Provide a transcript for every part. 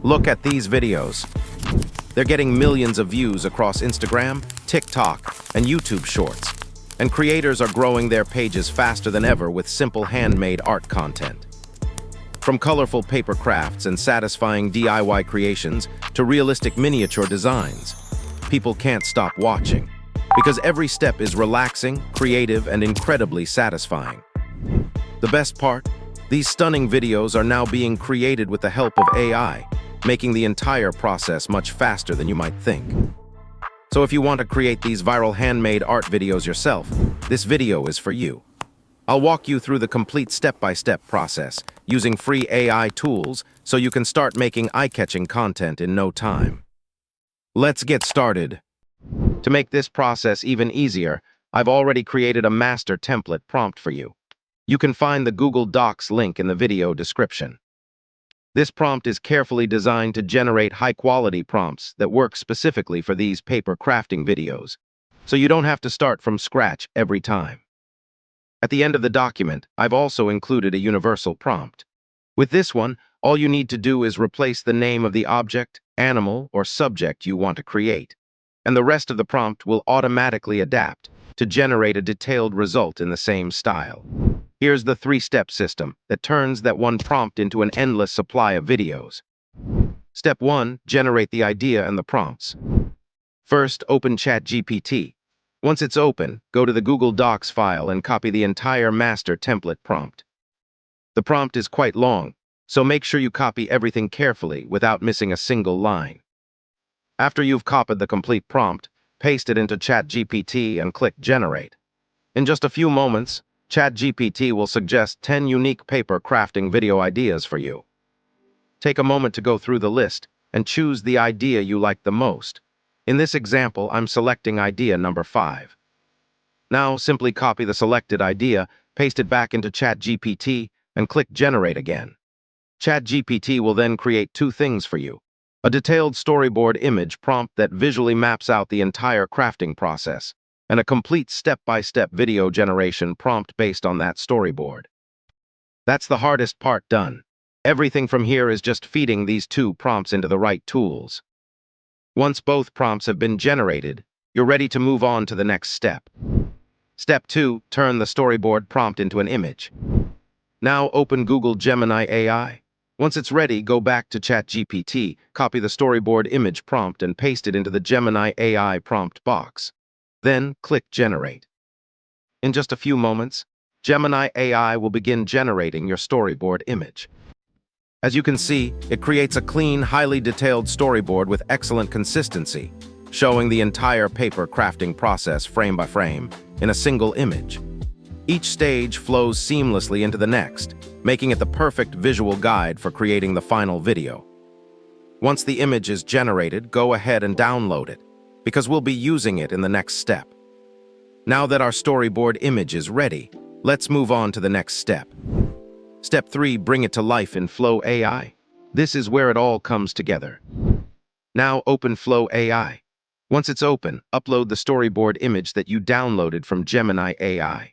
Look at these videos. They're getting millions of views across Instagram, TikTok, and YouTube Shorts. And creators are growing their pages faster than ever with simple handmade art content. From colorful paper crafts and satisfying DIY creations to realistic miniature designs, people can't stop watching because every step is relaxing, creative, and incredibly satisfying. The best part? These stunning videos are now being created with the help of AI, making the entire process much faster than you might think. So if you want to create these viral handmade art videos yourself, this video is for you. I'll walk you through the complete step-by-step process using free AI tools so you can start making eye-catching content in no time. Let's get started. To make this process even easier, I've already created a master template prompt for you. You can find the Google Docs link in the video description. This prompt is carefully designed to generate high-quality prompts that work specifically for these paper crafting videos, so you don't have to start from scratch every time. At the end of the document, I've also included a universal prompt. With this one, all you need to do is replace the name of the object, animal, or subject you want to create, and the rest of the prompt will automatically adapt to generate a detailed result in the same style. Here's the three-step system that turns that one prompt into an endless supply of videos. Step 1. Generate the idea and the prompts. First, open ChatGPT. Once it's open, go to the Google Docs file and copy the entire master template prompt. The prompt is quite long, so make sure you copy everything carefully without missing a single line. After you've copied the complete prompt, paste it into ChatGPT and click Generate. In just a few moments, ChatGPT will suggest 10 unique paper crafting video ideas for you. Take a moment to go through the list and choose the idea you like the most. In this example, I'm selecting idea number 5. Now, simply copy the selected idea, paste it back into ChatGPT, and click Generate again. ChatGPT will then create two things for you: a detailed storyboard image prompt that visually maps out the entire crafting process, and a complete step-by-step video generation prompt based on that storyboard. That's the hardest part done. Everything from here is just feeding these two prompts into the right tools. Once both prompts have been generated, you're ready to move on to the next step. Step 2. Turn the storyboard prompt into an image. Now open Google Gemini AI. Once it's ready, go back to ChatGPT, copy the storyboard image prompt and paste it into the Gemini AI prompt box. Then click Generate. In just a few moments, Gemini AI will begin generating your storyboard image. As you can see, it creates a clean, highly detailed storyboard with excellent consistency, showing the entire paper crafting process frame by frame in a single image. Each stage flows seamlessly into the next, making it the perfect visual guide for creating the final video. Once the image is generated, go ahead and download it, because we'll be using it in the next step. Now that our storyboard image is ready, let's move on to the next step. Step 3. Bring it to life in Flow AI. This is where it all comes together. Now open Flow AI. Once it's open, upload the storyboard image that you downloaded from Gemini AI.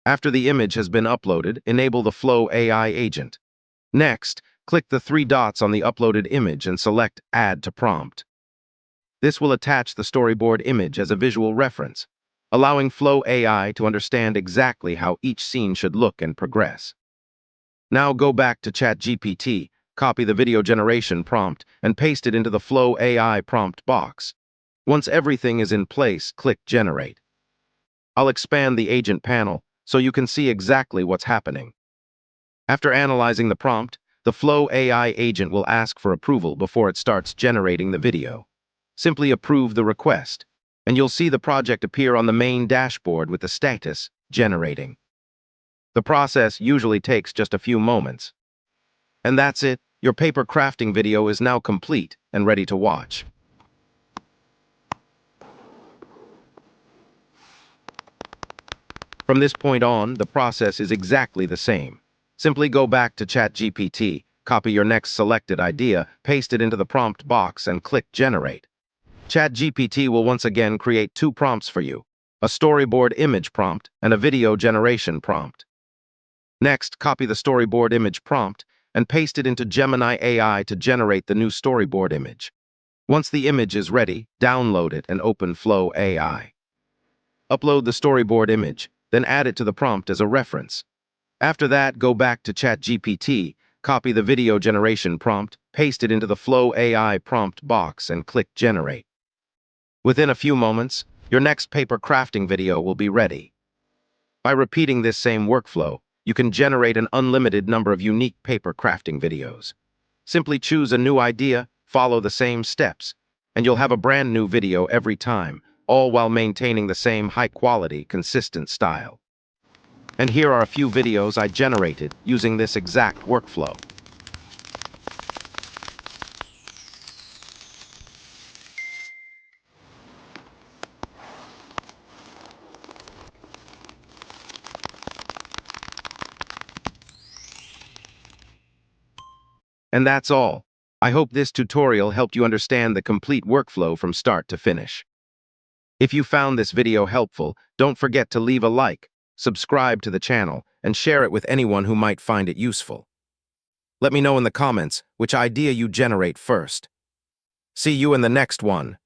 After the image has been uploaded, enable the Flow AI agent. Next, click the three dots on the uploaded image and select Add to Prompt. This will attach the storyboard image as a visual reference, allowing Flow AI to understand exactly how each scene should look and progress. Now go back to ChatGPT, copy the video generation prompt, and paste it into the Flow AI prompt box. Once everything is in place, click Generate. I'll expand the agent panel so you can see exactly what's happening. After analyzing the prompt, the Flow AI agent will ask for approval before it starts generating the video. Simply approve the request, and you'll see the project appear on the main dashboard with the status Generating. The process usually takes just a few moments. And that's it. Your paper crafting video is now complete and ready to watch. From this point on, the process is exactly the same. Simply go back to ChatGPT, copy your next selected idea, paste it into the prompt box, and click Generate. ChatGPT will once again create two prompts for you: a storyboard image prompt and a video generation prompt. Next, copy the storyboard image prompt, and paste it into Gemini AI to generate the new storyboard image. Once the image is ready, download it and open Flow AI. Upload the storyboard image, then add it to the prompt as a reference. After that, go back to ChatGPT, copy the video generation prompt, paste it into the Flow AI prompt box, and click Generate. Within a few moments, your next paper crafting video will be ready. By repeating this same workflow, you can generate an unlimited number of unique paper crafting videos. Simply choose a new idea, follow the same steps, and you'll have a brand new video every time, all while maintaining the same high-quality, consistent style. And here are a few videos I generated using this exact workflow. And that's all. I hope this tutorial helped you understand the complete workflow from start to finish. If you found this video helpful, don't forget to leave a like, subscribe to the channel, and share it with anyone who might find it useful. Let me know in the comments which idea you generate first. See you in the next one.